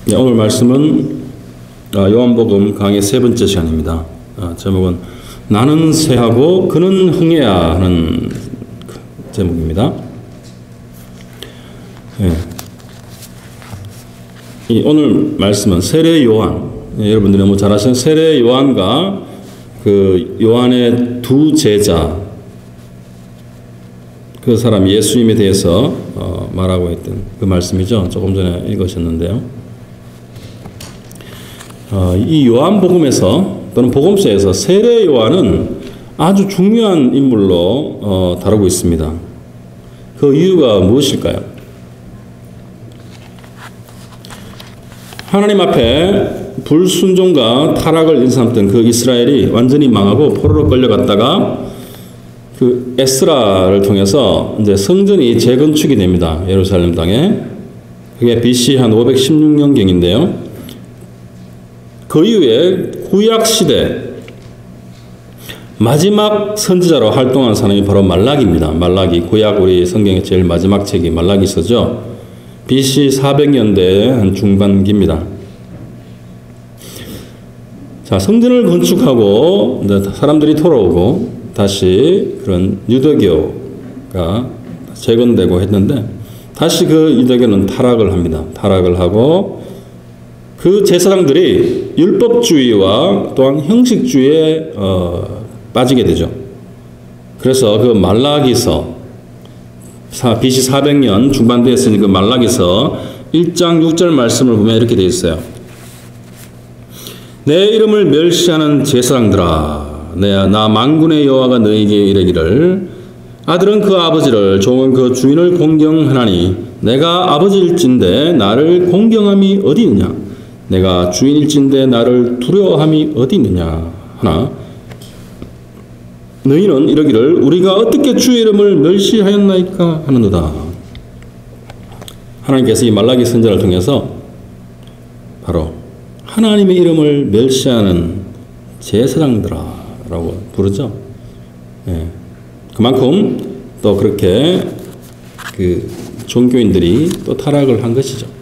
네, 오늘 말씀은 요한복음 강의 세 번째 시간입니다. 제목은 나는 새하고 그는 흥해야 하는 제목입니다. 네. 이 오늘 말씀은 세례 요한, 여러분들이 너무 잘 아시는 세례 요한과 그 요한의 두 제자, 그 사람 예수님에 대해서 말하고 있던 그 말씀이죠. 조금 전에 읽으셨는데요. 이 요한복음에서 또는 복음서에서 세례 요한은 아주 중요한 인물로 다루고 있습니다. 그 이유가 무엇일까요? 하나님 앞에 불순종과 타락을 일삼던 그 이스라엘이 완전히 망하고 포로로 끌려갔다가 그 에스라를 통해서 이제 성전이 재건축이 됩니다. 예루살렘 땅에. 그게 BC 한 516년경인데요. 그 이후에 구약시대 마지막 선지자로 활동한 사람이 바로 말라기입니다. 말라기, 구약 우리 성경의 제일 마지막 책이 말라기서죠. BC 400년대 한 중반기입니다. 자, 성전을 건축하고 사람들이 돌아오고 다시 그런 유대교가 재건되고 했는데 다시 그 유대교는 타락을 합니다. 타락을 하고 그 제사장들이 율법주의와 또한 형식주의에 빠지게 되죠. 그래서 그 말라기서 BC 400년 중반대에 쓰니 그 말라기서 1장 6절 말씀을 보면 이렇게 되어 있어요. 내 이름을 멸시하는 제사장들아, 나 만군의 여호와가 너에게 이르기를 아들은 그 아버지를 종은 그 주인을 공경하나니 내가 아버지일진데 나를 공경함이 어디 있느냐, 내가 주인일진데 나를 두려워함이 어디 있느냐 하나 너희는 이러기를 우리가 어떻게 주의 이름을 멸시하였나이까 하는도다. 하나님께서 이 말라기 선지자를 통해서 바로 하나님의 이름을 멸시하는 제사장들아 라고 부르죠. 예. 그만큼 또 그렇게 그 종교인들이 또 타락을 한 것이죠.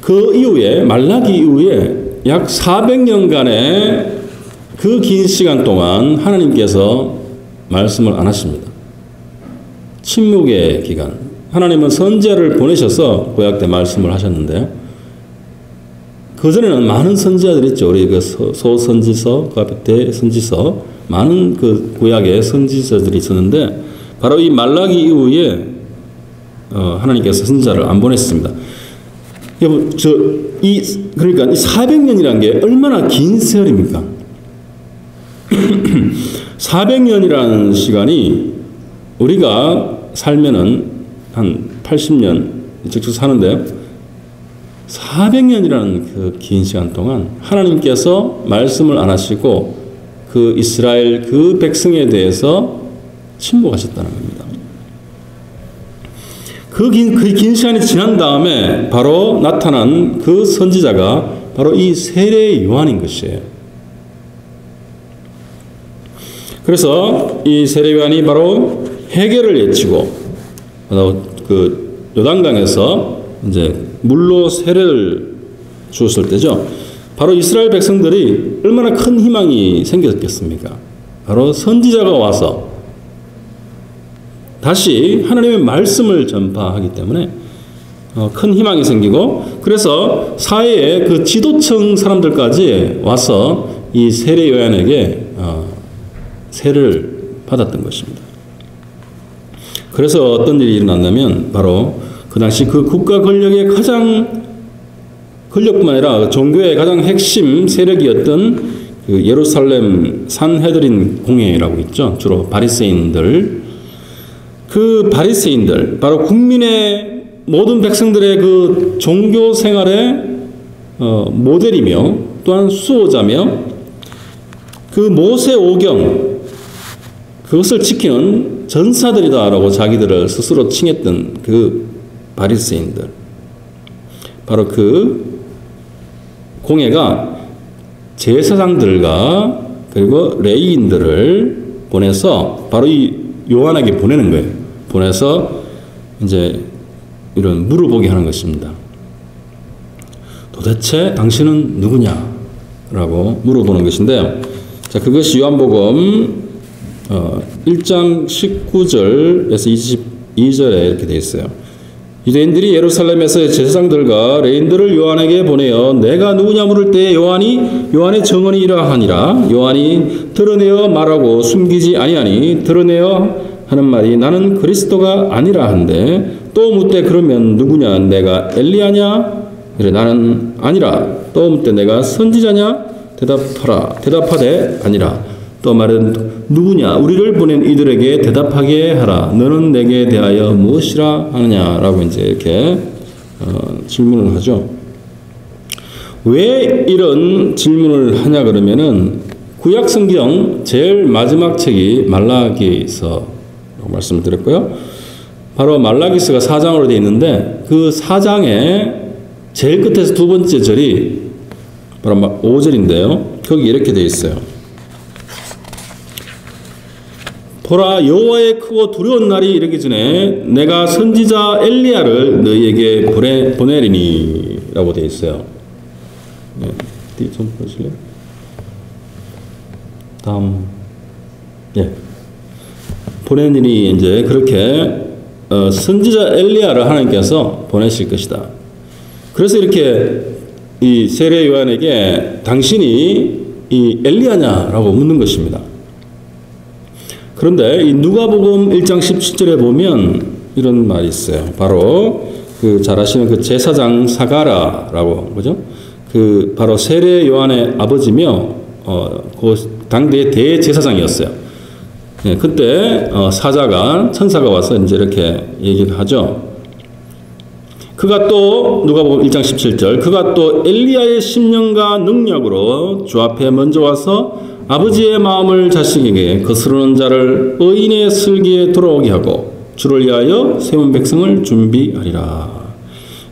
그 이후에 말라기 이후에 약 400년간의 그 긴 시간 동안 하나님께서 말씀을 안 하십니다. 침묵의 기간. 하나님은 선지자를 보내셔서 구약 때 말씀을 하셨는데요. 그전에는 많은 선지자들이 있죠. 우리 그 소선지서, 그 앞에 대선지서, 많은 그 구약의 선지자들이 있었는데, 바로 이 말라기 이후에, 하나님께서 선지자를 안 보냈습니다. 그러니까 이 400년이라는 게 얼마나 긴 세월입니까? 400년이라는 시간이 우리가 살면은 한 80년 쭉쭉 사는데요. 400년이라는 그 긴 시간 동안 하나님께서 말씀을 안 하시고 그 이스라엘 그 백성에 대해서 침묵하셨다는 겁니다. 그 긴 시간이 지난 다음에 바로 나타난 그 선지자가 바로 이 세례 요한인 것이에요. 그래서 이 세례 요한이 바로 회개를 외치고 그 요단강에서 이제 물로 세례를 주었을 때죠. 바로 이스라엘 백성들이 얼마나 큰 희망이 생겼겠습니까? 바로 선지자가 와서 다시 하나님의 말씀을 전파하기 때문에 큰 희망이 생기고, 그래서 사회의 그 지도층 사람들까지 와서 이 세례 요한에게 세례를 받았던 것입니다. 그래서 어떤 일이 일어났냐면 바로 그 당시 그 국가 권력의 권력뿐만 아니라 종교의 가장 핵심 세력이었던 그 예루살렘 산헤드린 공회라고 있죠. 주로 바리새인들. 그 바리새인들, 바로 국민의 모든 백성들의 그 종교 생활의 모델이며 또한 수호자며 그 모세 오경, 그것을 지키는 전사들이다라고 자기들을 스스로 칭했던 그 바리새인들, 바로 그 공회가 제사장들과 그리고 레위인들을 보내서 바로 이 요한에게 보내는 거예요. 보내서 이제 이런 물어보게 하는 것입니다. 도대체 당신은 누구냐? 라고 물어보는 것인데요. 자, 그것이 요한복음 1장 19절에서 22절에 이렇게 되어 있어요. 유대인들이 예루살렘에서 제사장들과 레인들을 요한에게 보내어 내가 누구냐 물을 때 요한의 정언이 이러하니라. 요한이 드러내어 말하고 숨기지 아니하니 드러내어 하는 말이 나는 그리스도가 아니라 한데 또 묻되 그러면 누구냐? 내가 엘리야냐? 그래 나는 아니라. 또 묻되 내가 선지자냐? 대답하되 아니라. 또 말은 누구냐? 우리를 보낸 이들에게 대답하게 하라. 너는 내게 대하여 무엇이라 하느냐라고 이제 이렇게 질문을 하죠. 왜 이런 질문을 하냐 그러면은 구약 성경 제일 마지막 책이 말라기서라고 말씀을 드렸고요. 바로 말라기서가 4장으로 되어 있는데 그 4장의 제일 끝에서 두 번째 절이 바로 5절인데요. 거기 이렇게 되어 있어요. 보라 여호와의 크고 두려운 날이 이르기 전에 내가 선지자 엘리야를 너희에게 보내리니 라고 되어 있어요. 네, 좀 보실래요? 다음 보내리니 이제 그렇게 선지자 엘리야를 하나님께서 보내실 것이다. 그래서 이렇게 이 세례 요한에게 당신이 이 엘리야냐라고 묻는 것입니다. 그런데 이 누가복음 1장 17절에 보면 이런 말이 있어요. 바로 그 잘 아시는 그 제사장 사가라라고 그죠? 그 바로 세례 요한의 아버지며 그 당대의 대제사장이었어요. 예, 그때 천사가 와서 이제 이렇게 얘기를 하죠. 그가 또 누가복음 1장 17절 그가 또 엘리야의 심령과 능력으로 주 앞에 먼저 와서 아버지의 마음을 자식에게 거스르는 자를 의인의 슬기에 돌아오게 하고 주를 위하여 세운 백성을 준비하리라.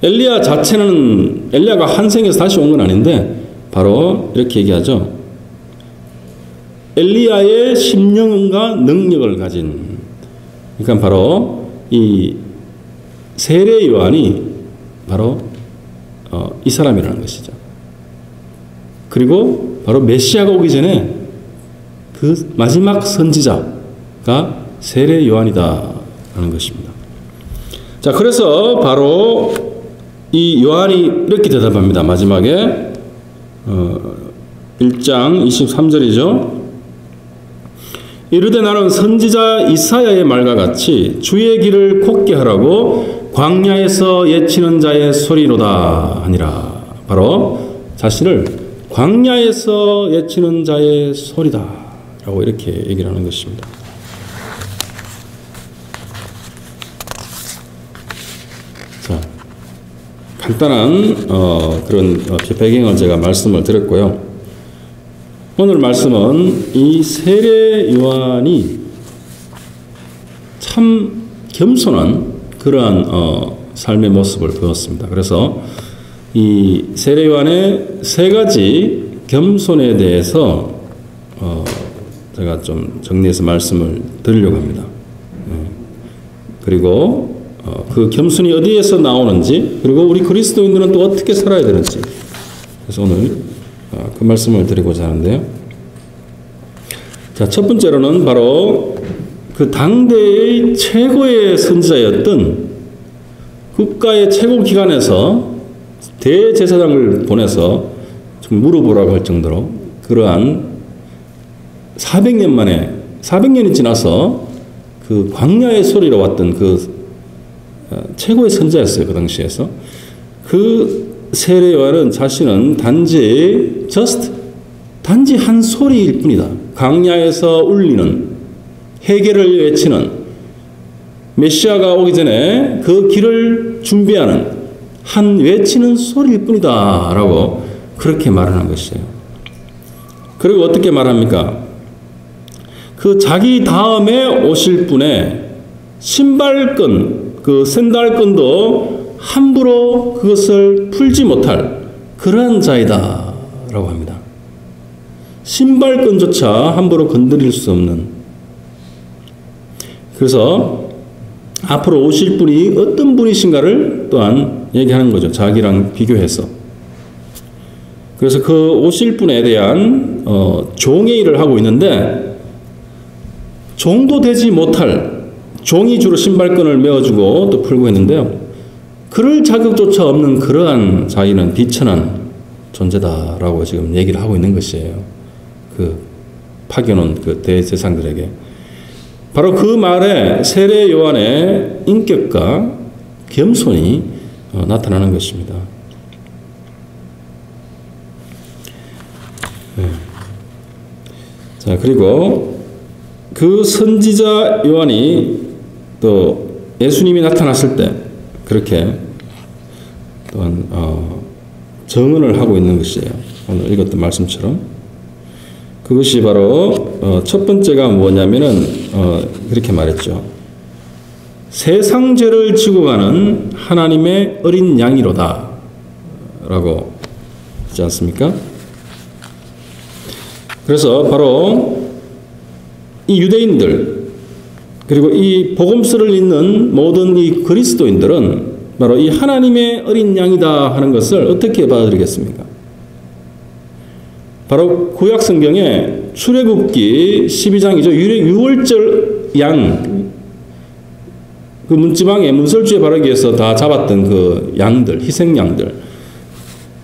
엘리야 자체는 엘리야가 한생에서 다시 온 건 아닌데 바로 이렇게 얘기하죠. 엘리야의 심령과 능력을 가진 그러니까 바로 이 세례 요한이 바로 이 사람이라는 것이죠. 그리고 바로 메시아가 오기 전에 그 마지막 선지자가 세례 요한이다라는 것입니다. 자, 그래서 바로 이 요한이 이렇게 대답합니다. 마지막에 1장 23절이죠. 이르되 나는 선지자 이사야의 말과 같이 주의 길을 곧게 하라고 광야에서 예치는 자의 소리로다 하니라. 바로 자신을 광야에서 예치는 자의 소리다 라고 이렇게 얘기를 하는 것입니다. 자, 간단한 그런 배경을 제가 말씀을 드렸고요. 오늘 말씀은 이 세례 요한이 참 겸손한 그러한 삶의 모습을 보였습니다. 그래서 이 세례 요한의 세 가지 겸손에 대해서 제가 좀 정리해서 말씀을 드리려고 합니다. 그리고 그 겸손이 어디에서 나오는지 그리고 우리 그리스도인들은 또 어떻게 살아야 되는지 그래서 오늘 그 말씀을 드리고자 하는데요. 자, 첫 번째로는 바로 그 당대의 최고의 선지자였던 국가의 최고 기관에서 대제사장을 보내서 좀 물어보라고 할 정도로 그러한 400년이 지나서 그 광야의 소리로 왔던 그 최고의 선지자였어요. 그 당시에서. 그 세례 요한은 자신은 단지 한 소리일 뿐이다. 광야에서 울리는 회개를 외치는 메시아가 오기 전에 그 길을 준비하는 한 외치는 소리일 뿐이다 라고 그렇게 말하는 것이에요. 그리고 어떻게 말합니까? 그 자기 다음에 오실 분의 신발끈, 그 샌들끈도 함부로 그것을 풀지 못할 그러한 자이다 라고 합니다. 신발끈조차 함부로 건드릴 수 없는. 그래서 앞으로 오실 분이 어떤 분이신가를 또한 얘기하는 거죠. 자기랑 비교해서. 그래서 그 오실 분에 대한 종의 일을 하고 있는데 종도 되지 못할 종이 주로 신발끈을 메어주고 또 풀고 했는데요. 그럴 자격조차 없는 그러한 자기는 비천한 존재다라고 지금 얘기를 하고 있는 것이에요. 그 파견온 그 대제사장들에게. 바로 그 말에 세례 요한의 인격과 겸손이 나타나는 것입니다. 네. 자, 그리고 그 선지자 요한이 또 예수님이 나타났을 때 그렇게 또한 정언을 하고 있는 것이에요. 오늘 읽었던 말씀처럼. 그것이 바로 첫 번째가 뭐냐면은 그렇게 말했죠. 세상 죄를 지고 가는 하나님의 어린 양이로다 라고 하지 않습니까? 그래서 바로 이 유대인들 그리고 이 복음서를 읽는 모든 이 그리스도인들은 바로 이 하나님의 어린 양이다 하는 것을 어떻게 받아들이겠습니까? 바로 구약 성경에 출애굽기 12장이죠. 유월절 양, 그 문지방에 문설주에 바르기 위해서 다 잡았던 그 양들, 희생양들,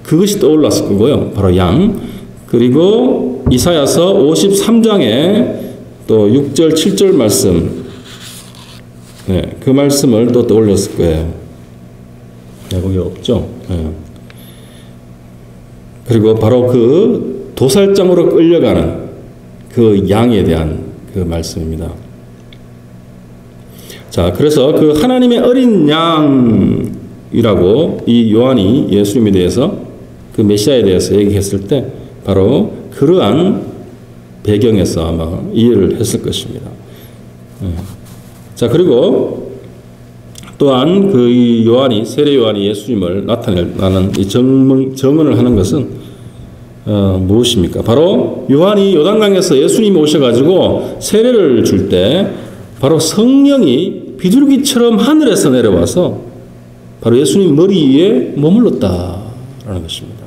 그것이 떠올랐을 거고요. 바로 양. 그리고 이사야서 53장에 또 6절, 7절 말씀, 네, 그 말씀을 또 떠올렸을 거예요. 네, 거기 없죠. 네. 그리고 바로 그 도살장으로 끌려가는 그 양에 대한 그 말씀입니다. 자, 그래서 그 하나님의 어린 양이라고 이 요한이 예수님에 대해서 그 메시아에 대해서 얘기했을 때 바로 그러한 배경에서 아마 이해를 했을 것입니다. 자, 그리고 또한 그 요한이 세례 요한이 예수님을 나타내는 이 정언을 하는 것은 무엇입니까? 바로 요한이 요단강에서 예수님이 오셔가지고 세례를 줄 때 바로 성령이 비둘기처럼 하늘에서 내려와서 바로 예수님 머리 위에 머물렀다라는 것입니다.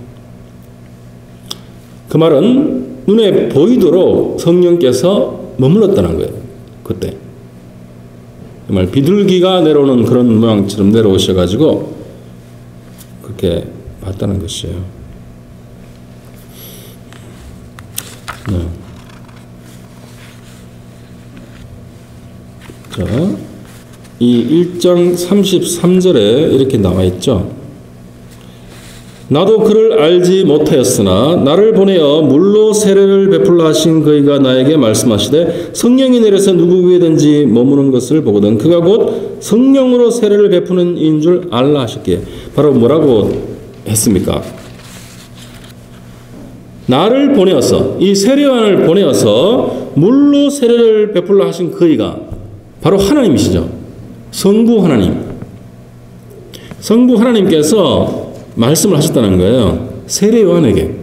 그 말은 눈에 보이도록 성령께서 머물렀다는 거예요. 그때. 정말 비둘기가 내려오는 그런 모양처럼 내려오셔가지고 그렇게 봤다는 것이에요. 네. 자, 이 1장 33절에 이렇게 나와 있죠. 나도 그를 알지 못하였으나 나를 보내어 물로 세례를 베풀라 하신 그이가 나에게 말씀하시되 성령이 내려서 누구 위에든지 머무는 것을 보거든 그가 곧 성령으로 세례를 베푸는 이인 줄 알라 하셨기에 바로 뭐라고 했습니까? 나를 보내어서 이 세례요한을 보내어서 물로 세례를 베풀라 하신 그이가 바로 하나님이시죠. 성부 하나님. 성부 하나님께서 말씀을 하셨다는 거예요. 세례요한에게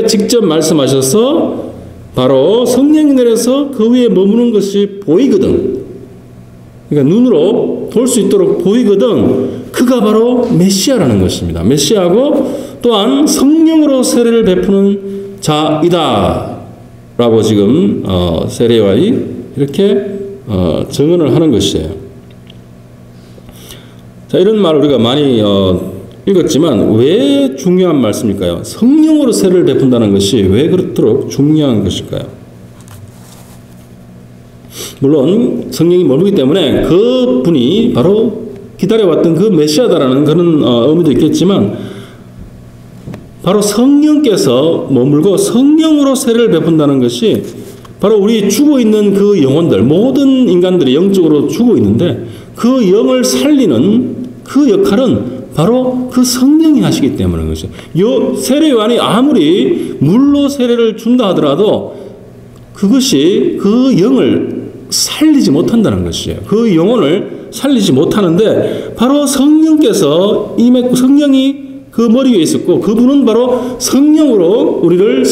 직접 말씀하셔서 바로 성령이 내려서 그 위에 머무는 것이 보이거든. 그러니까 눈으로 볼 수 있도록 보이거든. 그가 바로 메시아라는 것입니다. 메시아고 또한 성령으로 세례를 베푸는 자이다 라고 지금 세례요한이 이렇게 증언을 하는 것이에요. 자, 이런 말 우리가 많이 읽었지만 왜 중요한 말씀일까요? 성령으로 세례를 베푼다는 것이 왜 그렇도록 중요한 것일까요? 물론 성령이 머물기 때문에 그 분이 바로 기다려왔던 그 메시아다라는 그런 의미도 있겠지만 바로 성령께서 머물고 성령으로 세례를 베푼다는 것이 바로 우리 죽어있는 그 영혼들, 모든 인간들이 영적으로 죽어있는데 그 영을 살리는 그 역할은 바로 그 성령이 하시기 때문인 것이죠. 세례 요한이 아무리 물로 세례를 준다 하더라도 그것이 그 영을 살리지 못한다는 것이에요. 그 영혼을 살리지 못하는데 바로 성령께서 임했고 성령이 그 머리 위에 있었고 그분은 바로 성령으로 우리를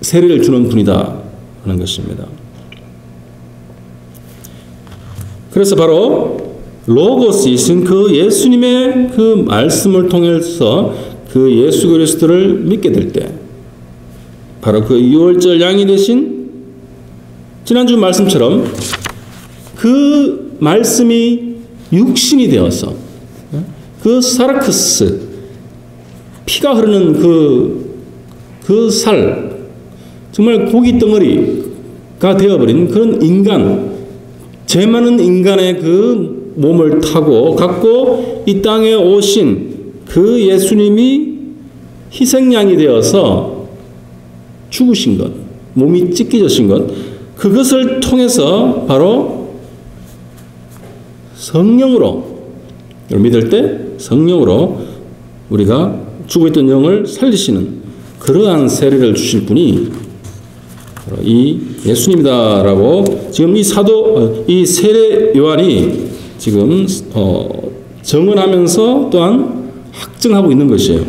세례를 주는 분이다 하는 것입니다. 그래서 바로 로고스이신 그 예수님의 그 말씀을 통해서 그 예수 그리스도를 믿게 될 때, 바로 그 유월절 양이 되신 지난주 말씀처럼 그 말씀이 육신이 되어서 그 사라크스, 피가 흐르는 그 살, 정말 고기 덩어리가 되어버린 그런 인간, 죄 많은 인간의 그 몸을 타고 갖고 이 땅에 오신 그 예수님이 희생양이 되어서 죽으신 것, 몸이 찢겨지신 것, 그것을 통해서 바로 성령으로, 믿을 때 성령으로 우리가 죽어있던 영을 살리시는 그러한 세례를 주실 분이 바로 이 예수님이다라고 지금 이 세례 요한이 지금 증언하면서 또한 확증하고 있는 것이에요.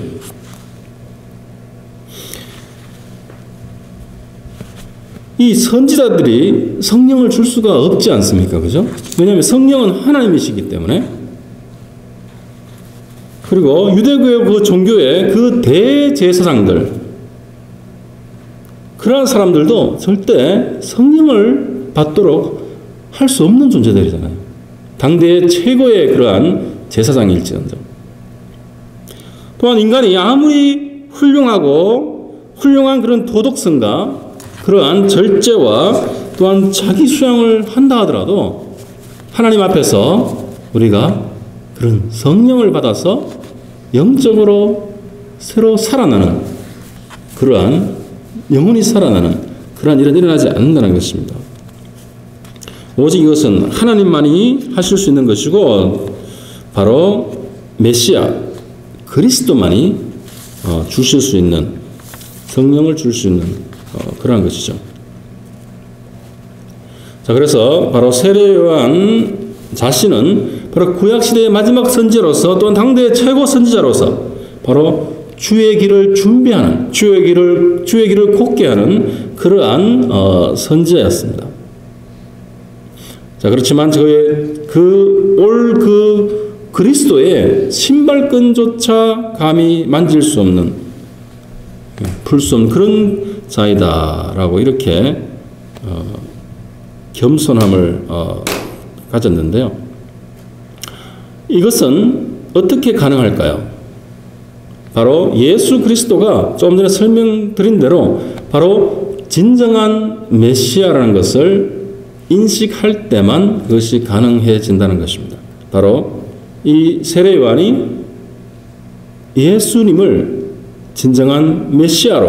이 선지자들이 성령을 줄 수가 없지 않습니까? 그죠? 왜냐하면 성령은 하나님이시기 때문에. 그리고 유대교의 그 종교의 그 대제사장들, 그러한 사람들도 절대 성령을 받도록 할 수 없는 존재들이잖아요. 당대의 최고의 그러한 제사장일지언정. 또한 인간이 아무리 훌륭한 그런 도덕성과 그러한 절제와 또한 자기 수양을 한다 하더라도 하나님 앞에서 우리가 그런 성령을 받아서 영적으로 새로 살아나는 그러한 영혼이 살아나는 그러한 일은 일어나지 않는다는 것입니다. 오직 이것은 하나님만이 하실 수 있는 것이고 바로 메시아 그리스도만이 주실 수 있는 성령을 줄 수 있는 그러한 것이죠. 자, 그래서 바로 세례 요한 자신은 바로 구약시대의 마지막 선지자로서 또한 당대의 최고 선지자로서 바로 주의 길을 준비하는, 주의 길을 곧게 하는 그러한 선지자였습니다. 자, 그렇지만 저의 그 그리스도의 신발끈조차 감히 만질 수 없는, 풀 수 없는 그런 자이다라고 이렇게 겸손함을 가졌는데요. 이것은 어떻게 가능할까요? 바로 예수 그리스도가 조금 전에 설명드린 대로 바로 진정한 메시아라는 것을 인식할 때만 그것이 가능해진다는 것입니다. 바로 이 세례 요한이 예수님을 진정한 메시아로,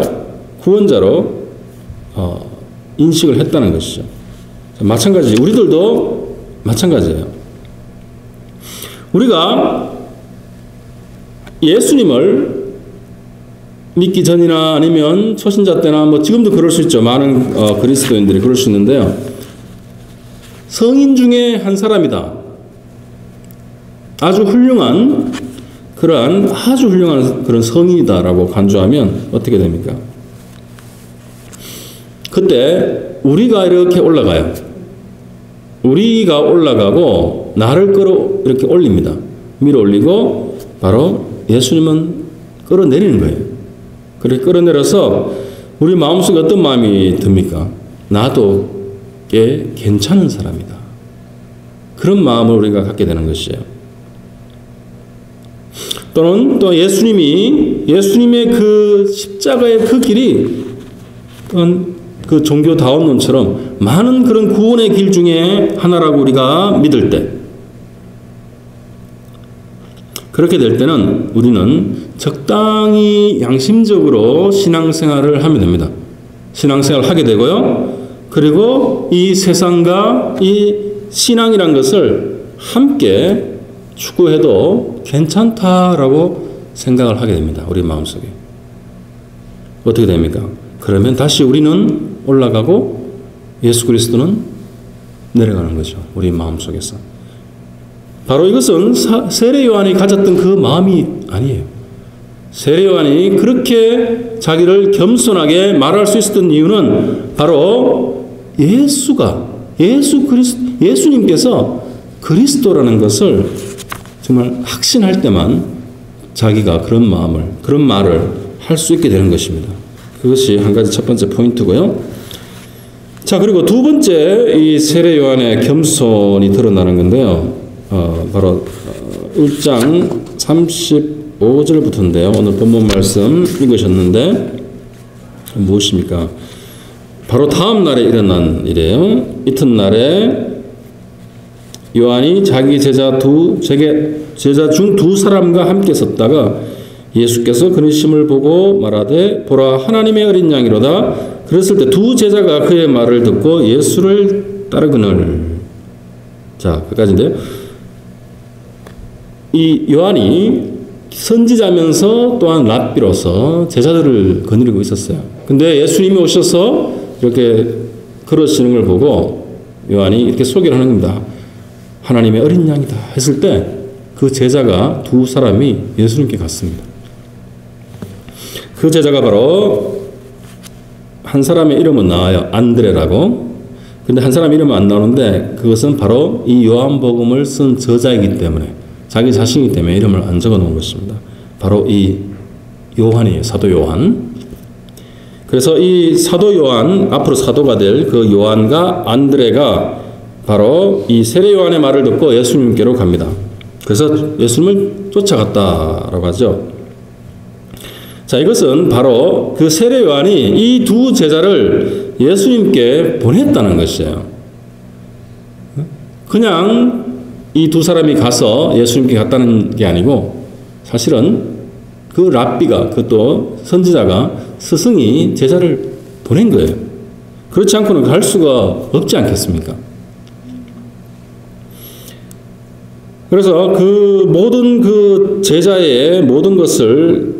구원자로 인식을 했다는 것이죠. 마찬가지, 우리들도 마찬가지예요. 우리가 예수님을 믿기 전이나 아니면 초신자 때나 뭐 지금도 그럴 수 있죠. 많은 그리스도인들이 그럴 수 있는데요. 성인 중에 한 사람이다. 아주 훌륭한 그런 성인이다라고 간주하면 어떻게 됩니까? 그때 우리가 이렇게 올라가요. 우리가 올라가고 나를 이렇게 올립니다. 밀어 올리고 바로 예수님은 끌어내리는 거예요. 그렇게 끌어내려서 우리 마음속에 어떤 마음이 듭니까? 나도 꽤 괜찮은 사람이다. 그런 마음을 우리가 갖게 되는 것이에요. 또는 또 예수님의 그 십자가의 그 길이 또한 그 종교다원론처럼 많은 그런 구원의 길 중에 하나라고 우리가 믿을 때, 그렇게 될 때는 우리는 적당히 양심적으로 신앙생활을 하면 됩니다. 신앙생활을 하게 되고요. 그리고 이 세상과 이 신앙이란 것을 함께 추구해도 괜찮다라고 생각을 하게 됩니다. 우리 마음속에. 어떻게 됩니까? 그러면 다시 우리는 올라가고 예수 그리스도는 내려가는 거죠. 우리 마음속에서. 바로 이것은 세례 요한이 가졌던 그 마음이 아니에요. 세례 요한이 그렇게 자기를 겸손하게 말할 수 있었던 이유는 바로 예수님께서 그리스도라는 것을 정말 확신할 때만 자기가 그런 말을 할 수 있게 되는 것입니다. 그것이 한 가지 첫 번째 포인트고요. 자, 그리고 두 번째 이 세례 요한의 겸손이 드러나는 건데요. 바로 1장 35절부터인데요. 오늘 본문 말씀 읽으셨는데 무엇입니까? 바로 다음 날에 일어난 일이에요. 이튿날에 요한이 자기 제자 중 두 사람과 함께 섰다가 예수께서 그리심을 보고 말하되 보라 하나님의 어린 양이로다. 그랬을 때 두 제자가 그의 말을 듣고 예수를 따르거늘. 자, 끝까지인데요. 이 요한이 선지자면서 또한 랍비로서 제자들을 거느리고 있었어요. 근데 예수님이 오셔서 이렇게 걸으시는 걸 보고 요한이 이렇게 소개를 하는 겁니다. 하나님의 어린 양이다 했을 때 그 제자가 두 사람이 예수님께 갔습니다. 그 제자가 바로 한 사람의 이름은 나와요. 안드레라고. 근데 한 사람 이름은 안 나오는데 그것은 바로 이 요한복음을 쓴 저자이기 때문에 자기 자신이기 때문에 이름을 안 적어 놓은 것입니다. 바로 이 요한이에요. 사도 요한. 그래서 이 사도 요한, 앞으로 사도가 될 그 요한과 안드레가 바로 이 세례 요한의 말을 듣고 예수님께로 갑니다. 그래서 예수님을 쫓아갔다라고 하죠. 자, 이것은 바로 그 세례 요한이 이 두 제자를 예수님께 보냈다는 것이에요. 그냥 이 두 사람이 가서 예수님께 갔다는 게 아니고 사실은 그 랍비가, 그것도 선지자가 스승이 제자를 보낸 거예요. 그렇지 않고는 갈 수가 없지 않겠습니까? 그래서 그 모든 그 제자의 모든 것을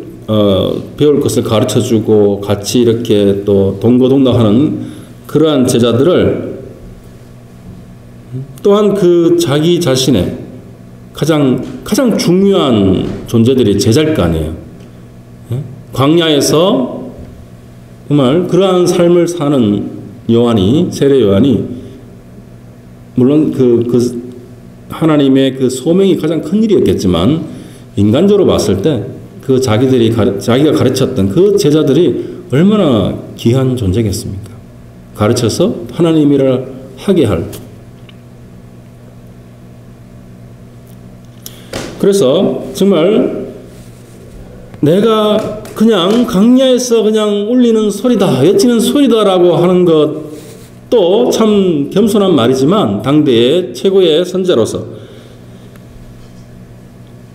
배울 것을 가르쳐주고 같이 이렇게 또 동거동락하는 그러한 제자들을 또한 그 자기 자신의 가장 중요한 존재들이 제자일 거 아니에요. 광야에서 정말 그러한 삶을 사는 요한이, 세례 요한이, 물론 그 하나님의 그 소명이 가장 큰 일이었겠지만 인간적으로 봤을 때 그 자기가 가르쳤던 그 제자들이 얼마나 귀한 존재겠습니까? 가르쳐서 하나님 일을 하게 할. 그래서 정말 내가 그냥 강야에서 그냥 울리는 소리다, 외치는 소리다라고 하는 것도 참 겸손한 말이지만 당대의 최고의 선자로서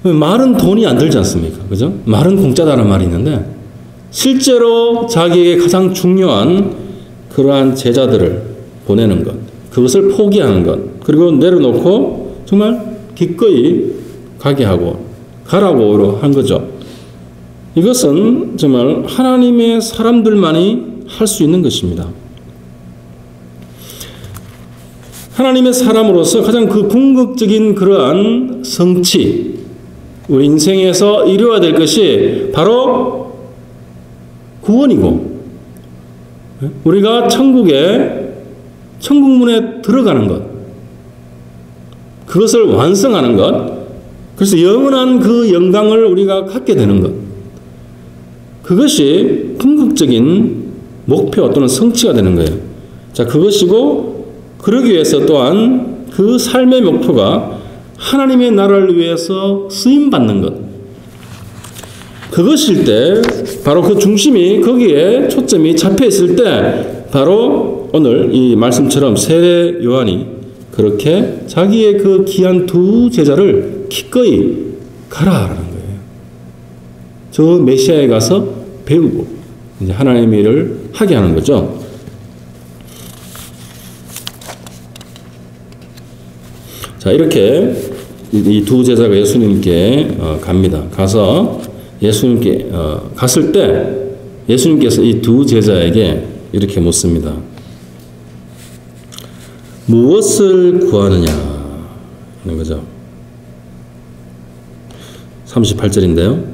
말은 돈이 안 들지 않습니까? 그죠? 말은 공짜다라는 말이 있는데 실제로 자기에게 가장 중요한 그러한 제자들을 보내는 것, 그것을 포기하는 것, 그리고 내려놓고 정말 기꺼이 가게 하고 가라고 한 거죠. 이것은 정말 하나님의 사람들만이 할 수 있는 것입니다. 하나님의 사람으로서 가장 그 궁극적인 그러한 성취, 우리 인생에서 이루어야 될 것이 바로 구원이고 우리가 천국문에 들어가는 것, 그것을 완성하는 것, 그래서 영원한 그 영광을 우리가 갖게 되는 것, 그것이 궁극적인 목표 또는 성취가 되는 거예요. 자, 그것이고 그러기 위해서 또한 그 삶의 목표가 하나님의 나라를 위해서 쓰임받는 것, 그것일 때 바로 그 중심이 거기에 초점이 잡혀 있을 때 바로 오늘 이 말씀처럼 세례 요한이 그렇게 자기의 그 귀한 두 제자를 기꺼이 가라라는 거예요. 저 메시아에 가서 배우고 이제 하나님의 일을 하게 하는 거죠. 자, 이렇게 이 두 제자가 예수님께 갑니다. 가서 예수님께 갔을 때 예수님께서 이 두 제자에게 이렇게 묻습니다. 무엇을 구하느냐 하는 거죠. 38절인데요.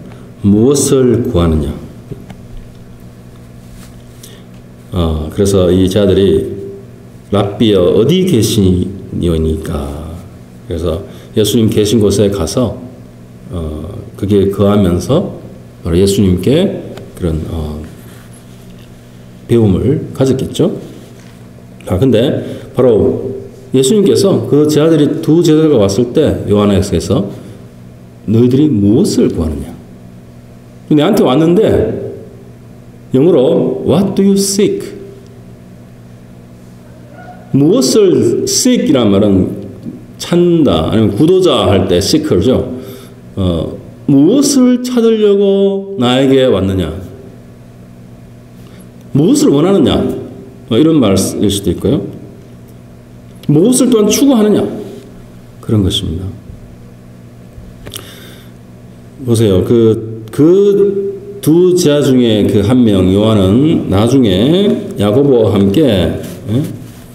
무엇을 구하느냐. 그래서 이 제자들이 랍비여 어디 계시니까 그래서 예수님 계신 곳에 가서 그게 거하면서 바로 예수님께 그런 배움을 가졌겠죠. 근데 바로 예수님께서 그 제자들이 두 제자가 왔을 때 요한에서 너희들이 무엇을 구하느냐? 내한테 왔는데 영어로 What do you seek? 무엇을 seek이란 말은 찾는다 아니면 구도자 할 때 seeker죠. 무엇을 찾으려고 나에게 왔느냐? 무엇을 원하느냐? 이런 말일 수도 있고요. 무엇을 또한 추구하느냐? 그런 것입니다. 보세요. 그 두 제자 중에 그 한 명 요한은 나중에 야고보와 함께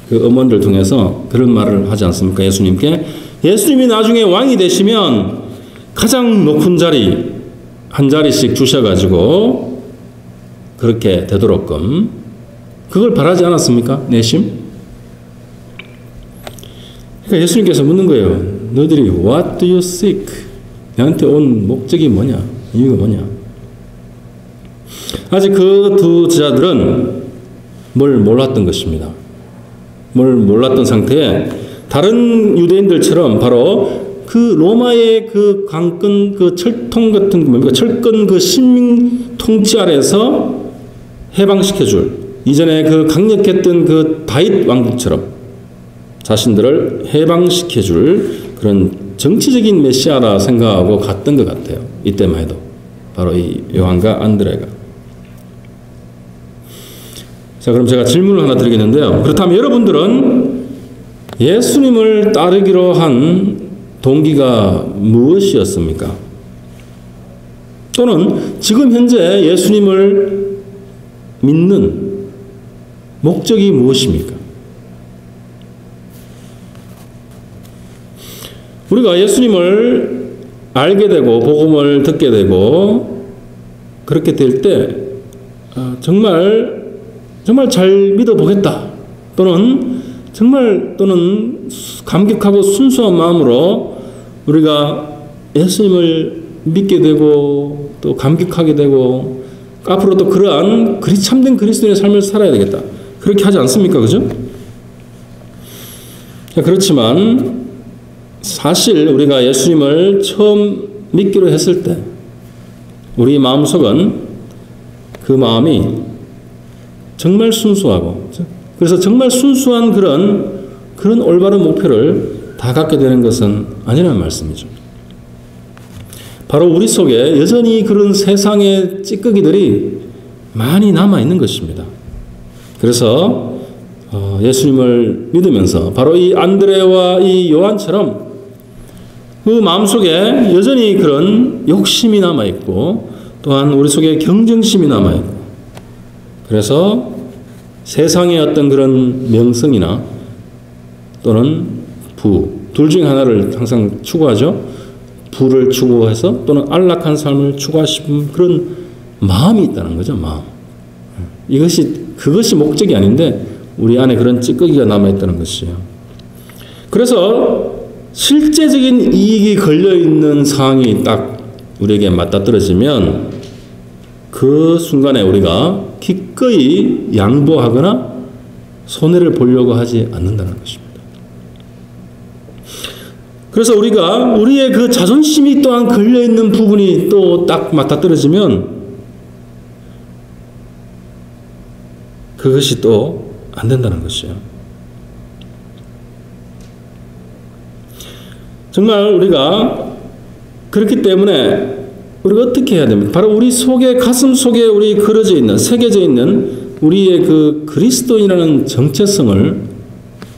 그 음원들 통해서 그런 말을 하지 않습니까? 예수님께 예수님이 나중에 왕이 되시면 가장 높은 자리 한 자리씩 주셔가지고 그렇게 되도록끔 그걸 바라지 않았습니까? 내심? 그러니까 예수님께서 묻는 거예요. 너희들이 What do you seek? 나한테 온 목적이 뭐냐? 이유가 뭐냐? 아직 그 두 제자들은 뭘 몰랐던 것입니다. 뭘 몰랐던 상태에 다른 유대인들처럼 바로 그 로마의 그 강권 그 철통 같은 뭡니까? 철권 그 식민 통치 아래서 해방시켜줄 이전에 그 강력했던 그 다윗 왕국처럼 자신들을 해방시켜줄 그런 정치적인 메시아라 생각하고 갔던 것 같아요. 이때만 해도 바로 이 요한과 안드레가. 자, 그럼 제가 질문을 하나 드리겠는데요. 그렇다면 여러분들은 예수님을 따르기로 한 동기가 무엇이었습니까? 또는 지금 현재 예수님을 믿는 목적이 무엇입니까? 우리가 예수님을 알게 되고 복음을 듣게 되고 그렇게 될 때 정말 잘 믿어보겠다 또는 감격하고 순수한 마음으로 우리가 예수님을 믿게 되고 또 감격하게 되고 앞으로도 그러한 참된 그리스도인의 삶을 살아야 되겠다. 그렇게 하지 않습니까? 그죠? 그렇지만 사실 우리가 예수님을 처음 믿기로 했을 때 우리 마음속은 그 마음이 정말 순수하고 그래서 정말 순수한 그런 올바른 목표를 다 갖게 되는 것은 아니라는 말씀이죠. 바로 우리 속에 여전히 그런 세상의 찌꺼기들이 많이 남아있는 것입니다. 그래서 예수님을 믿으면서 바로 이 안드레와 이 요한처럼 그 마음속에 여전히 그런 욕심이 남아있고 또한 우리 속에 경쟁심이 남아있고 그래서 세상의 어떤 그런 명성이나 또는 둘 중에 하나를 항상 추구하죠. 부를 추구해서 또는 안락한 삶을 추구하시는 그런 마음이 있다는 거죠. 마음. 그것이 목적이 아닌데 우리 안에 그런 찌꺼기가 남아있다는 것이에요. 그래서 실제적인 이익이 걸려있는 상황이 딱 우리에게 맞닥뜨려지면 그 순간에 우리가 기꺼이 양보하거나 손해를 보려고 하지 않는다는 것입니다. 그래서 우리의 그 자존심이 또한 걸려있는 부분이 또 딱 맞닥뜨려지면 그것이 또 안 된다는 것이에요. 정말 우리가 그렇기 때문에 우리가 어떻게 해야 됩니까? 바로 우리 속에 가슴 속에 우리 그려져 있는 새겨져 있는 우리의 그 그리스도인이라는 정체성을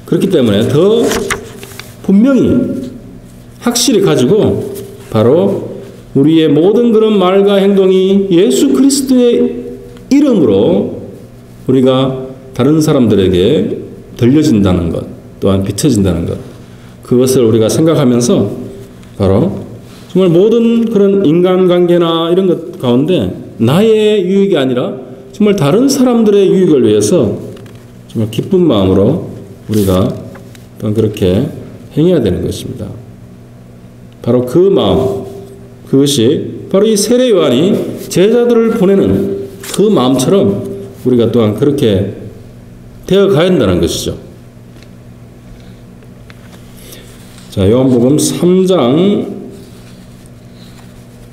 그렇기 때문에 더 분명히 확실히 가지고 바로 우리의 모든 그런 말과 행동이 예수 그리스도의 이름으로 우리가 다른 사람들에게 들려진다는 것 또한 비춰진다는 것 그것을 우리가 생각하면서 바로 정말 모든 그런 인간관계나 이런 것 가운데 나의 유익이 아니라 정말 다른 사람들의 유익을 위해서 정말 기쁜 마음으로 우리가 또한 그렇게 행해야 되는 것입니다. 바로 그 마음, 그것이 바로 이 세례 요한이 제자들을 보내는 그 마음처럼 우리가 또한 그렇게 되어 가야 한다는 것이죠. 자, 요한복음 3장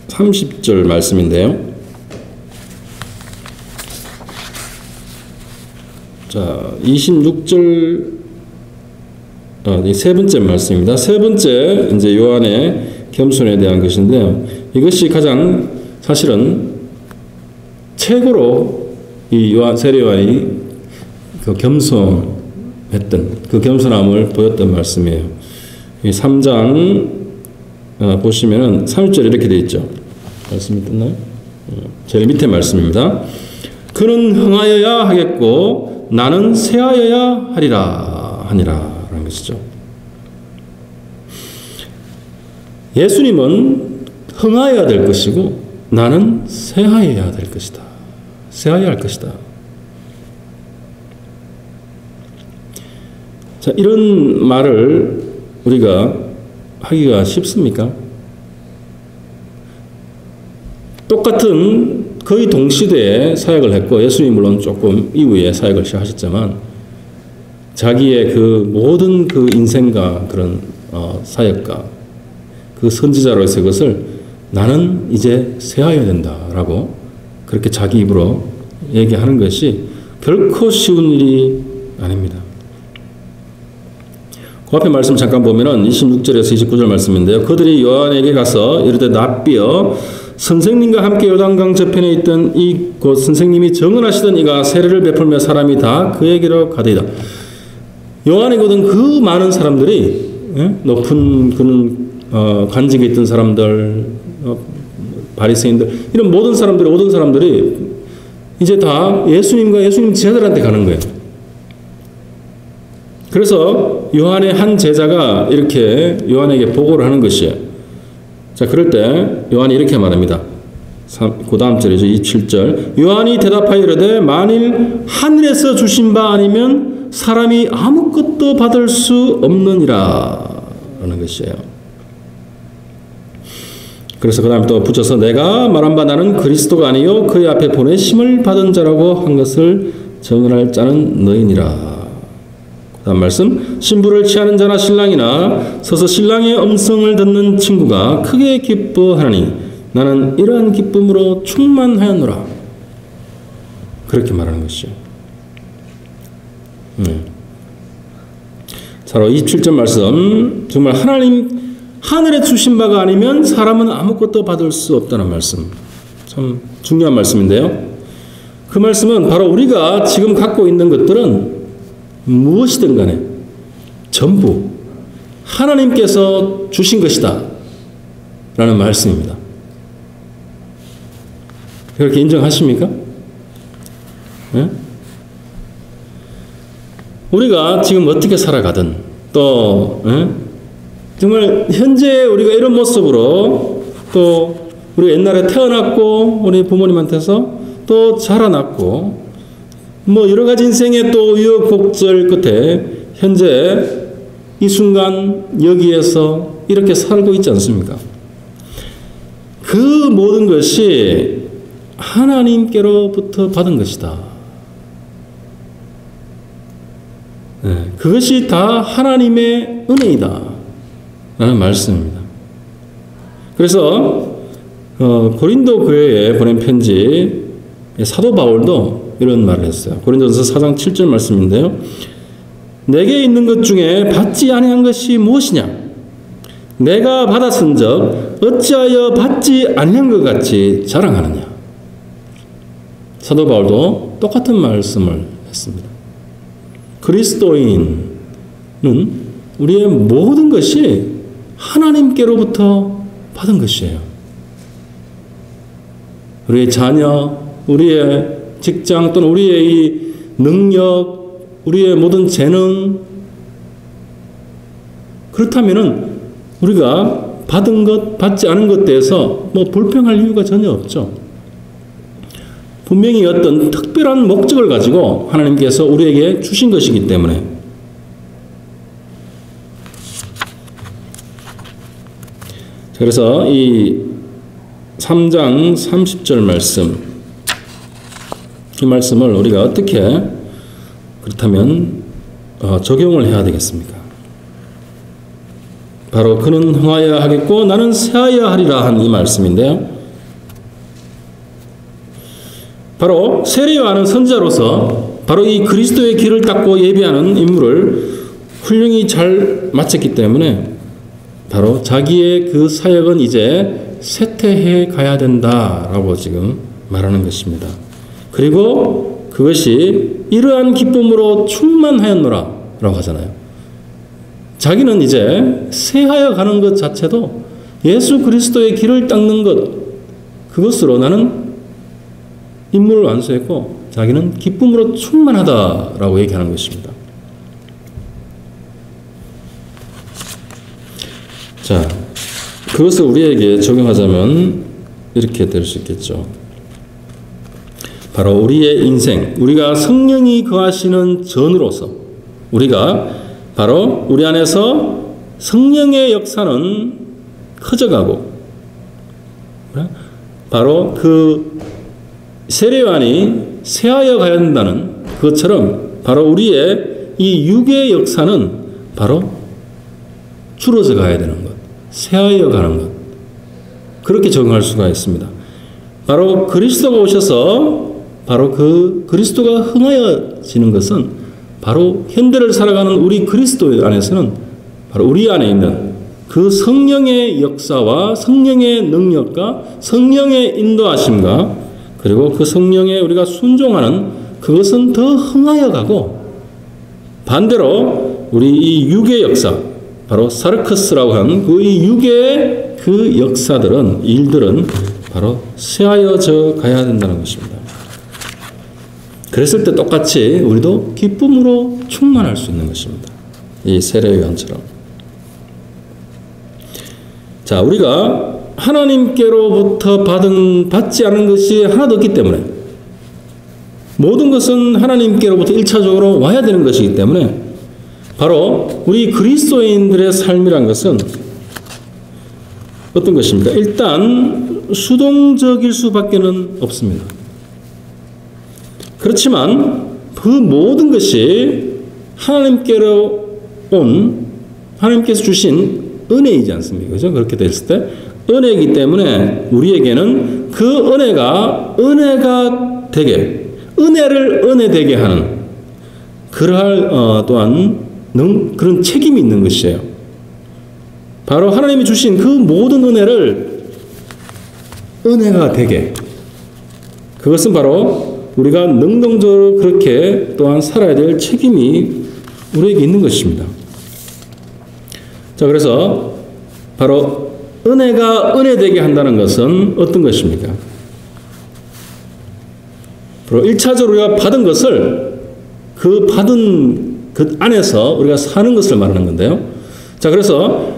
30절 말씀인데요. 자, 26절, 세 번째 말씀입니다. 세 번째, 이제 요한의 겸손에 대한 것인데요. 이것이 가장 사실은 최고로 이 세례 요한이 그 겸손했던, 그 겸손함을 보였던 말씀이에요. 이 3장 보시면은 30절 이렇게 되어 있죠. 말씀이 떴나요? 제일 밑에 말씀입니다. 그는 흥하여야 하겠고 나는 쇠하여야 하리라 라는 것이죠. 예수님은 흥하여야 될 것이고 나는 쇠하여야 될 것이다. 쇠하여야 할 것이다. 자, 이런 말을 우리가 하기가 쉽습니까? 똑같은 거의 동시대에 사역을 했고 예수님이 물론 조금 이후에 사역을 시작하셨지만 자기의 그 모든 그 인생과 그런 사역과 그 선지자로서의 것을 나는 이제 쇠하여야 된다라고 그렇게 자기 입으로 얘기하는 것이 결코 쉬운 일이 아닙니다. 그 앞에 말씀 잠깐 보면은 26절에서 29절 말씀인데요. 그들이 요한에게 가서 이르되 납비여 선생님과 함께 요단강 저편에 있던 이 곧 선생님이 정언하시던 이가 세례를 베풀며 사람이 다 그에게로 가더이다. 요한이거든 그 많은 사람들이 높은 그런 관직에 있던 사람들, 바리새인들 이런 모든 사람들이 모든 사람들이 이제 다 예수님과 예수님 제자들한테 가는 거예요. 그래서 요한의 한 제자가 이렇게 요한에게 보고를 하는 것이에요. 자, 그럴 때 요한이 이렇게 말합니다. 그 다음 절이죠. 27절. 요한이 대답하여 이르되 만일 하늘에서 주신 바 아니면 사람이 아무것도 받을 수 없느니라 라는 것이에요. 그래서 그 다음에 또 붙여서 내가 말한 바 나는 그리스도가 아니요 그의 앞에 보내심을 받은 자라고 한 것을 정언할 자는 너희니라. 다음 말씀. 신부를 취하는 자나 신랑이나 서서 신랑의 음성을 듣는 친구가 크게 기뻐하니 나는 이러한 기쁨으로 충만하였노라. 그렇게 말하는 것이죠. 자, 27절 말씀. 정말 하나님 하늘에 주신 바가 아니면 사람은 아무것도 받을 수 없다는 말씀. 참 중요한 말씀인데요. 그 말씀은 바로 우리가 지금 갖고 있는 것들은 무엇이든 간에 전부 하나님께서 주신 것이다 라는 말씀입니다. 그렇게 인정하십니까? 네? 우리가 지금 어떻게 살아가든 또 정말 현재 우리가 이런 모습으로 또 우리가 옛날에 태어났고 우리 부모님한테서 또 자라났고 뭐 여러 가지 인생의 또 우여곡절 끝에 현재 이 순간 여기에서 이렇게 살고 있지 않습니까? 그 모든 것이 하나님께로부터 받은 것이다. 네, 그것이 다 하나님의 은혜이다 라는 말씀입니다. 그래서 고린도 교회에 보낸 편지 사도 바울도 이런 말을 했어요. 고린도전서 4장 7절 말씀인데요. 내게 있는 것 중에 받지 아니한 것이 무엇이냐? 내가 받았은즉 어찌하여 받지 아니한 것 같이 자랑하느냐? 사도 바울도 똑같은 말씀을 했습니다. 그리스도인은 우리의 모든 것이 하나님께로부터 받은 것이에요. 우리의 자녀, 우리의 직장 또는 우리의 이 능력, 우리의 모든 재능 그렇다면은 우리가 받은 것, 받지 않은 것에 대해서 뭐 불평할 이유가 전혀 없죠. 분명히 어떤 특별한 목적을 가지고 하나님께서 우리에게 주신 것이기 때문에 그래서 이 3장 30절 말씀, 이 말씀을 우리가 어떻게 그렇다면 적용을 해야 되겠습니까? 바로 그는 흥하여야 하겠고 나는 쇠하여야 하리라 한 이 말씀인데요. 바로 세례요한은 선지자로서 바로 이 그리스도의 길을 닦고 예비하는 임무를 훌륭히 잘 마쳤기 때문에 바로 자기의 그 사역은 이제 쇠퇴해 가야 된다라고 지금 말하는 것입니다. 그리고 그것이 이러한 기쁨으로 충만하였노라 라고 하잖아요. 자기는 이제 쇠하여 가는 것 자체도 예수 그리스도의 길을 닦는 것, 그것으로 나는 임무를 완수했고 자기는 기쁨으로 충만하다라고 얘기하는 것입니다. 자, 그것을 우리에게 적용하자면 이렇게 될 수 있겠죠. 바로 우리의 인생, 우리가 성령이 거하시는 전으로서 우리가 바로 우리 안에서 성령의 역사는 커져가고 바로 그 세례요한이 쇠하여 가야 한다는 것처럼 바로 우리의 이 육의 역사는 바로 줄어져 가야 되는 것, 쇠하여 가는 것, 그렇게 적용할 수가 있습니다. 바로 그리스도가 오셔서 바로 그 그리스도가 흥하여지는 것은 바로 현대를 살아가는 우리 그리스도 안에서는 바로 우리 안에 있는 그 성령의 역사와 성령의 능력과 성령의 인도하심과 그리고 그 성령에 우리가 순종하는 그것은 더 흥하여 가고 반대로 우리 이 육의 역사, 바로 사르커스라고 하는 그 육의 그 역사들은, 일들은 바로 쇠하여져 가야 된다는 것입니다. 그랬을 때 똑같이 우리도 기쁨으로 충만할 수 있는 것입니다. 이 세례요한처럼. 자, 우리가 하나님께로부터 받지 않은 것이 하나도 없기 때문에 모든 것은 하나님께로부터 1차적으로 와야 되는 것이기 때문에 바로 우리 그리스도인들의 삶이란 것은 어떤 것입니까? 일단 수동적일 수밖에는 없습니다. 그렇지만 그 모든 것이 하나님께서 주신 은혜이지 않습니까? 그죠? 그렇게 됐을 때 은혜이기 때문에 우리에게는 그 은혜가 되게, 은혜를 은혜되게 하는 그러할 또한 그런 책임이 있는 것이에요. 바로 하나님이 주신 그 모든 은혜를 은혜가 되게, 그것은 바로 우리가 능동적으로 그렇게 또한 살아야 될 책임이 우리에게 있는 것입니다. 자, 그래서 바로 은혜가 은혜되게 한다는 것은 어떤 것입니까? 바로 1차적으로 우리가 받은 것을 그 받은 그 안에서 우리가 사는 것을 말하는 건데요. 자, 그래서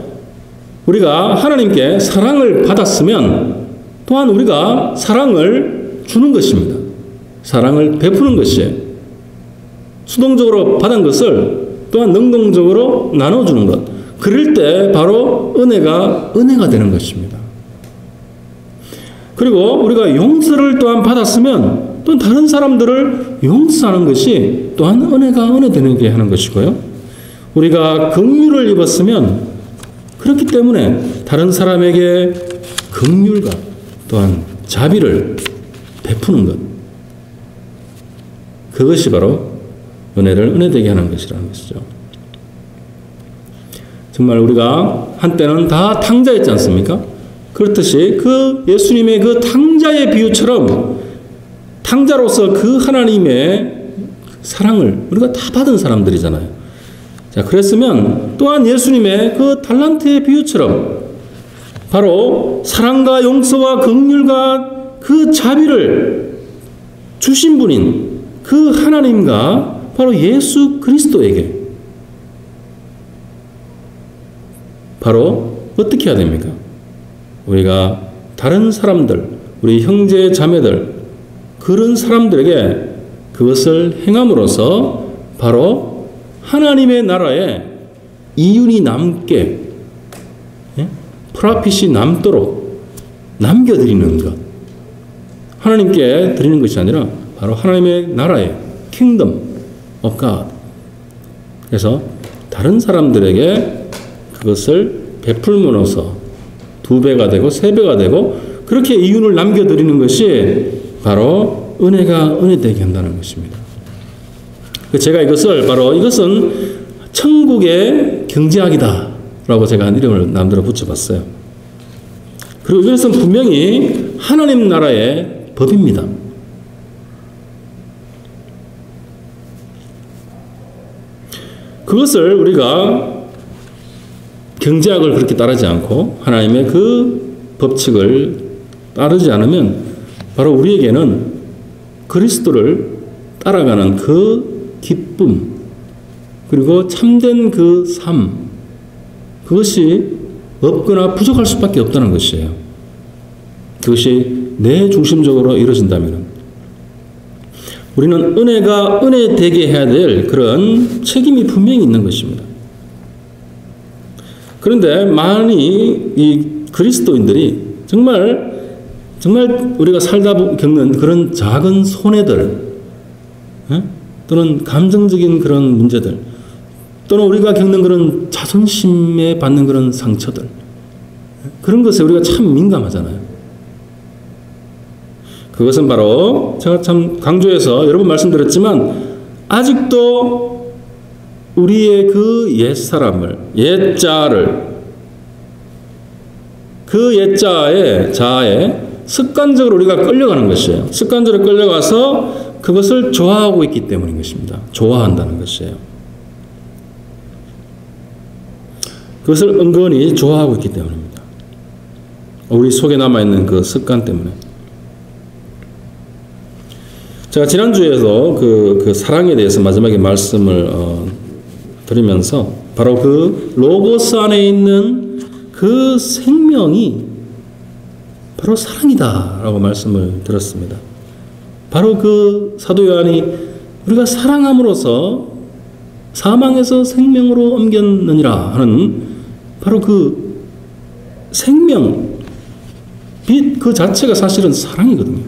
우리가 하나님께 사랑을 받았으면 또한 우리가 사랑을 주는 것입니다. 사랑을 베푸는 것이에요. 수동적으로 받은 것을 또한 능동적으로 나눠주는 것. 그럴 때 바로 은혜가 되는 것입니다. 그리고 우리가 용서를 또한 받았으면 또 다른 사람들을 용서하는 것이 또한 은혜가 은혜되게 하는 것이고요. 우리가 긍휼을 입었으면 그렇기 때문에 다른 사람에게 긍휼과 또한 자비를 베푸는 것, 그것이 바로 은혜를 은혜되게 하는 것이라는 것이죠. 정말 우리가 한때는 다 탕자였지 않습니까? 그렇듯이 그 예수님의 그 탕자의 비유처럼 탕자로서 그 하나님의 사랑을 우리가 다 받은 사람들이잖아요. 자, 그랬으면 또한 예수님의 그 달란트의 비유처럼 바로 사랑과 용서와 긍휼과 그 자비를 주신 분인 그 하나님과 바로 예수 그리스도에게 바로 어떻게 해야 됩니까? 우리가 다른 사람들, 우리 형제 자매들, 그런 사람들에게 그것을 행함으로써 바로 하나님의 나라에 이윤이 남게 프라핏이 남도록 남겨드리는 것. 하나님께 드리는 것이 아니라 바로 하나님의 나라의 킹덤 of God. 그래서 다른 사람들에게 그것을 베풀므로써 2배가 되고 3배가 되고 그렇게 이윤을 남겨드리는 것이 바로 은혜가 은혜되게 한다는 것입니다. 제가 이것은 천국의 경제학이다 라고 제가 이름을 남대로 붙여봤어요. 그리고 이것은 분명히 하나님 나라의 법입니다. 그것을 우리가 경제학을 그렇게 따르지 않고 하나님의 그 법칙을 따르지 않으면 바로 우리에게는 그리스도를 따라가는 그 기쁨 그리고 참된 그 삶 그것이 없거나 부족할 수밖에 없다는 것이에요. 그것이 내 중심적으로 이루어진다면 우리는 은혜가 은혜되게 해야 될 그런 책임이 분명히 있는 것입니다. 그런데 많이 이 그리스도인들이 정말 우리가 살다 겪는 그런 작은 손해들 또는 감정적인 그런 문제들 또는 우리가 겪는 그런 자존심에 받는 그런 상처들 그런 것에 우리가 참 민감하잖아요. 그것은 바로 제가 참 강조해서 여러 번 말씀드렸지만 아직도 우리의 그 옛사람을 그 자아에 습관적으로 우리가 끌려가는 것이에요. 습관적으로 끌려가서 그것을 좋아하고 있기 때문인 것입니다. 좋아한다는 것이에요. 그것을 은근히 좋아하고 있기 때문입니다. 우리 속에 남아있는 그 습관 때문에. 제가 지난주에도 그 사랑에 대해서 마지막에 말씀을 드리면서 바로 그 로고스 안에 있는 그 생명이 바로 사랑이다라고 말씀을 드렸습니다. 바로 그 사도 요한이 우리가 사랑함으로써 사망에서 생명으로 옮겼느니라 하는 바로 그 생명, 빛 그 자체가 사실은 사랑이거든요.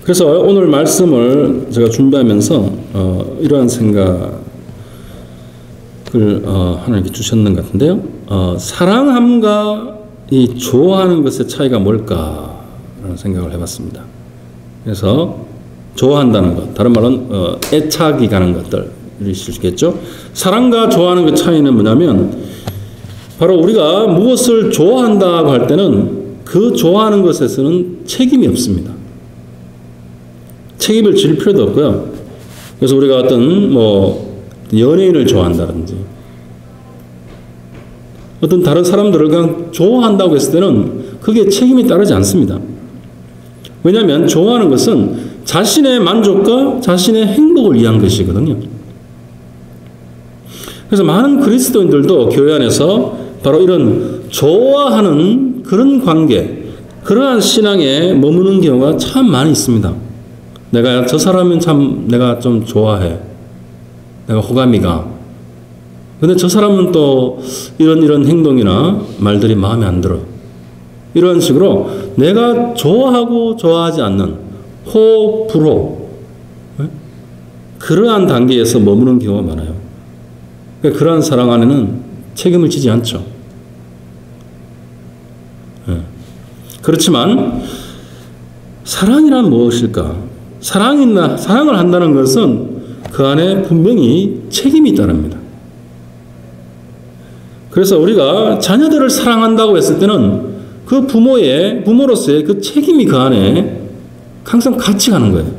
그래서 오늘 말씀을 제가 준비하면서 이러한 생각을 하나님께 주셨는 것 같은데요. 사랑함과 이 좋아하는 것의 차이가 뭘까라는 생각을 해봤습니다. 그래서 좋아한다는 것, 다른 말은 애착이 가는 것들이 있겠죠. 사랑과 좋아하는 그 차이는 뭐냐면 바로 우리가 무엇을 좋아한다고 할 때는 그 좋아하는 것에서는 책임이 없습니다. 책임을 질 필요도 없고요. 그래서 우리가 어떤 연예인을 좋아한다든지 어떤 다른 사람들을 그냥 좋아한다고 했을 때는 그게 책임이 따르지 않습니다. 왜냐하면 좋아하는 것은 자신의 만족과 자신의 행복을 위한 것이거든요. 그래서 많은 그리스도인들도 교회 안에서 바로 이런 좋아하는 그런 관계, 그러한 신앙에 머무는 경우가 참 많이 있습니다. 내가 저 사람은 참 내가 좀 좋아해. 내가 호감이 가. 근데 저 사람은 또 이런 행동이나 말들이 마음에 안 들어. 이런 식으로 내가 좋아하고 좋아하지 않는 호불호 그러한 단계에서 머무는 경우가 많아요. 그러한 사랑 안에는 책임을 지지 않죠. 그렇지만 사랑이란 무엇일까? 사랑을 한다는 것은 그 안에 분명히 책임이 따릅니다. 그래서 우리가 자녀들을 사랑한다고 했을 때는 그 부모로서의 그 책임이 그 안에 항상 같이 가는 거예요.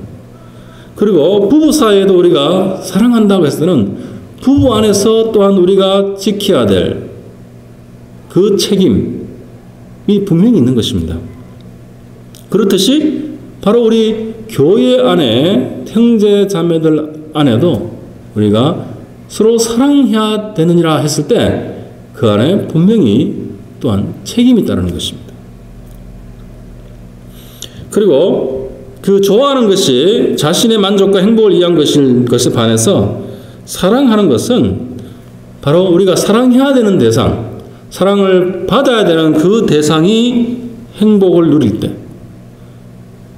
그리고 부부 사이에도 우리가 사랑한다고 했을 때는 부부 안에서 또한 우리가 지켜야 될 그 책임이 분명히 있는 것입니다. 그렇듯이 바로 우리 교회 안에 형제 자매들 안에도 우리가 서로 사랑해야 되느니라 했을 때 그 안에 분명히 또한 책임이 따르는 것입니다. 그리고 그 좋아하는 것이 자신의 만족과 행복을 위한 것에 반해서 사랑하는 것은 바로 우리가 사랑해야 되는 대상, 사랑을 받아야 되는 그 대상이 행복을 누릴 때,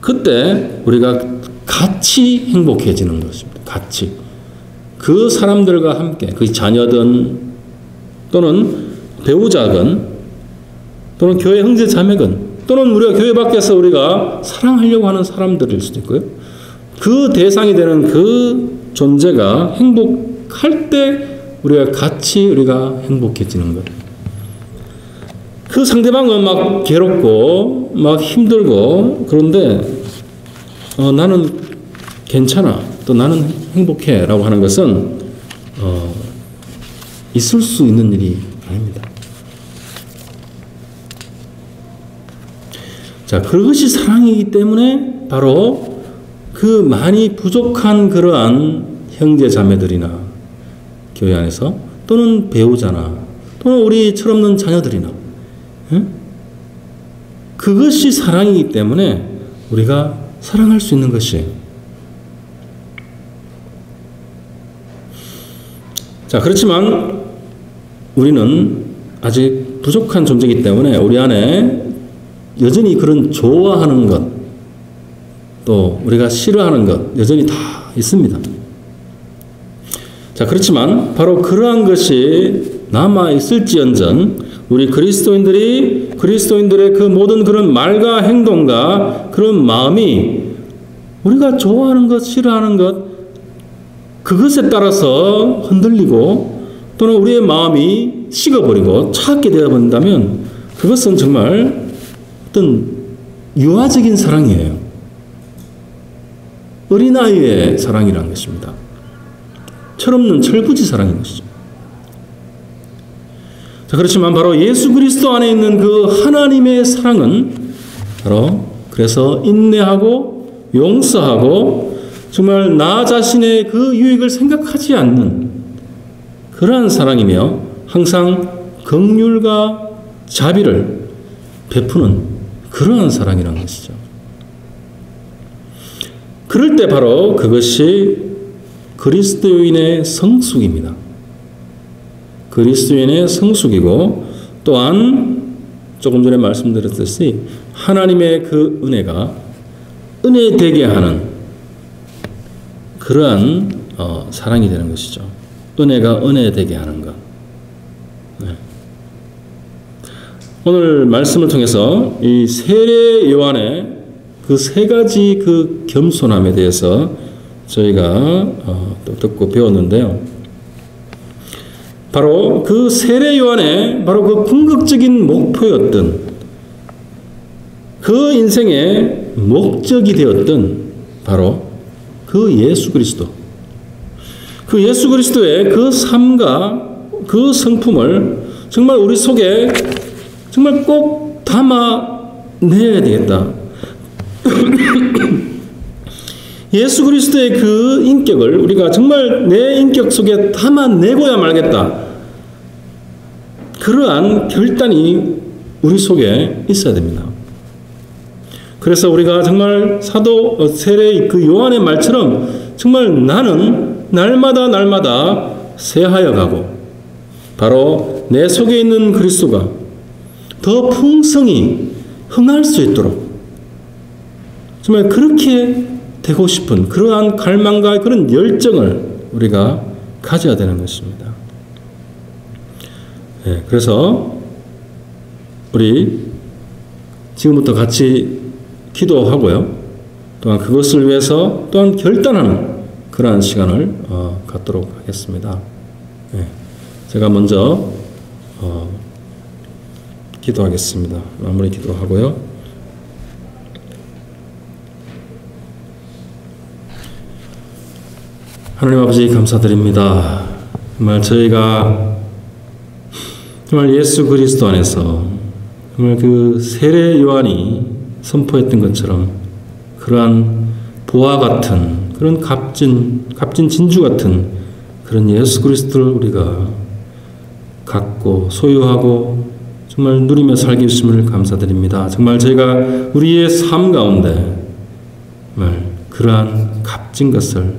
그때 우리가 같이 행복해지는 것입니다. 같이. 그 사람들과 함께, 그 자녀든 또는 배우자든 또는 교회 형제 자매든 또는 우리가 교회 밖에서 우리가 사랑하려고 하는 사람들일 수도 있고요. 그 대상이 되는 그 존재가 행복할 때 우리가 같이 우리가 행복해지는 것. 그 상대방은 막 괴롭고 막 힘들고 그런데 나는 괜찮아, 또 나는 행복해 라고 하는 것은 있을 수 있는 일이 아닙니다. 자, 그것이 사랑이기 때문에 바로 그 많이 부족한 그러한 형제 자매들이나 교회 안에서 또는 배우자나 또는 우리 철없는 자녀들이나 그것이 사랑이기 때문에 우리가 사랑할 수 있는 것이에요. 자, 그렇지만 우리는 아직 부족한 존재이기 때문에 우리 안에 여전히 그런 좋아하는 것, 또 우리가 싫어하는 것 여전히 다 있습니다. 자, 그렇지만 바로 그러한 것이 남아 있을지언정 우리 그리스도인들의 그 모든 그런 말과 행동과 그런 마음이 우리가 좋아하는 것, 싫어하는 것, 그것에 따라서 흔들리고 또는 우리의 마음이 식어버리고 차갑게 되어버린다면 그것은 정말 어떤 유아적인 사랑이에요. 어린아이의 사랑이라는 것입니다. 철없는 철부지 사랑인 것이죠. 자, 그렇지만 바로 예수 그리스도 안에 있는 그 하나님의 사랑은 바로 그래서 인내하고 용서하고 정말 나 자신의 그 유익을 생각하지 않는 그러한 사랑이며 항상 긍휼과 자비를 베푸는 그러한 사랑이라는 것이죠. 그럴 때 바로 그것이 그리스도인의 성숙입니다. 그리스도인의 성숙이고 또한 조금 전에 말씀드렸듯이 하나님의 그 은혜가 은혜 되게 하는 그러한 사랑이 되는 것이죠. 은혜가 은혜 되게 하는 것. 네. 오늘 말씀을 통해서 이 세례 요한의 그 세 가지 그 겸손함에 대해서 저희가 또 듣고 배웠는데요. 바로 그 세례 요한의 바로 그 궁극적인 목표였던 그 인생의 목적이 되었던 바로 그 예수 그리스도. 그 예수 그리스도의 그 삶과 그 성품을 정말 우리 속에 정말 꼭 담아내야 되겠다. 예수 그리스도의 그 인격을 우리가 정말 내 인격 속에 담아내고야 말겠다. 그러한 결단이 우리 속에 있어야 됩니다. 그래서 우리가 정말 사도 세례 그 요한의 말처럼 정말 나는 날마다 새하여 가고 바로 내 속에 있는 그리스도가 더 풍성히 흥할 수 있도록 정말 그렇게 되고 싶은 그러한 갈망과 그런 열정을 우리가 가져야 되는 것입니다. 네, 그래서 우리 지금부터 같이 기도하고요. 또한 그것을 위해서 또한 결단하는 그러한 시간을 갖도록 하겠습니다. 네, 제가 먼저 기도하겠습니다. 마무리 기도하고요. 하나님 아버지 감사드립니다. 정말 저희가 정말 예수 그리스도 안에서 정말 그 세례 요한이 선포했던 것처럼 그러한 보화 같은 그런 값진 진주 같은 그런 예수 그리스도를 우리가 갖고 소유하고 정말 누리며 살게 해주심을 감사드립니다. 정말 저희가 우리의 삶 가운데 정말 그러한 값진 것을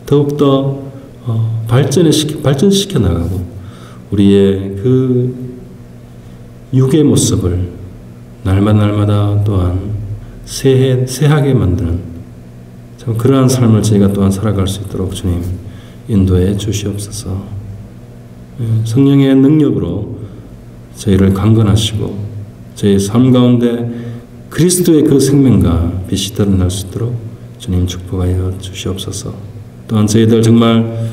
더욱더 발전시켜 나가고 우리의 그 육의 모습을 날마다 또한 새하게 만드는 참 그러한 삶을 저희가 또한 살아갈 수 있도록 주님 인도해 주시옵소서. 성령의 능력으로 저희를 강건하시고 저희 삶 가운데 그리스도의 그 생명과 빛이 드러날 수 있도록 주님 축복하여 주시옵소서. 또한 저희들 정말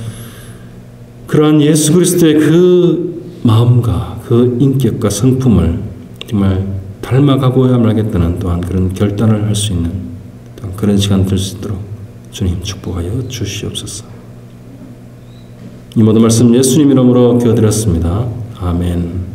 그러한 예수 그리스도의 그 마음과 그 인격과 성품을 정말 닮아가고야 말겠다는 또한 그런 결단을 할 수 있는 또한 그런 시간 될 수 있도록 주님 축복하여 주시옵소서. 이 모든 말씀 예수님 이름으로 기도드렸습니다. 아멘.